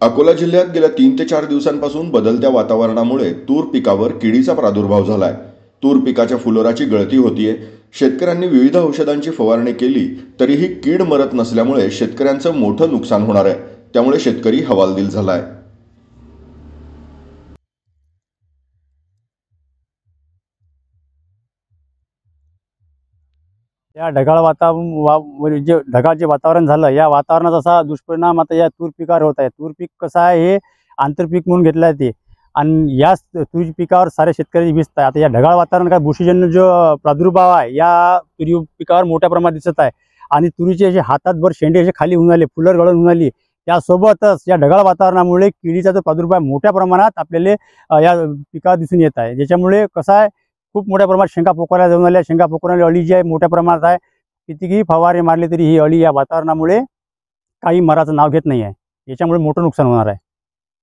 अकोला जिल्ह्यात गेल्या 3 ते 4 दिवसांपासून बदलत्या वातावरणामुळे तूर पिकावर किडीचा प्रादुर्भाव झालाय। तूर पिकाच्या फुलोराची गळती होतीये। शेतकऱ्यांनी विविध औषधांची फवारणी केली तरीही कीड मरत नसल्यामुळे शेतकऱ्यांचं मोठं नुकसान होणार आहे। त्यामुळे शेतकरी हवालदिल झालाय। या ढगाळ जे ढगाळ जे वातावरण झालं, या वातावरणाचा असा दुष्परिणाम आता या तूर पिकावर होत आहे। तूर पीक कसं आहे, हे आंतरपीक म्हणून घेतलं आहे ते, आणि या तूर पिकावर सारे शेतकरी भिजत आहे। आता या ढगाळ वातावरण काय बुरशीजन्य जो प्रादुर्भाव आहे या तुरी पिकावर मोठ्या प्रमाणात दिसत आहे, आणि तुरीचे जे हातात भर शेंडे असे खाली होऊन आले, फुलर गळून होऊन आली। त्यासोबतच या ढगाळ वातावरणामुळे किडीचा जो प्रादुर्भाव मोठ्या प्रमाणात आपल्याला या पिकावर दिसून येत आहे। ज्याच्यामुळे कसं आहे, खूप मोठ्या प्रमाणात शेंगा पोकळ्या जाऊन आल्या। शेंगा पोकळ्याला अळी जी आहे मोठ्या प्रमाणात आहे। कितीही फवारे मारले तरी ही अळी या वातावरणामुळे काही मराचं नाव घेत नाही आहे। याच्यामुळे मोठं नुकसान होणार आहे।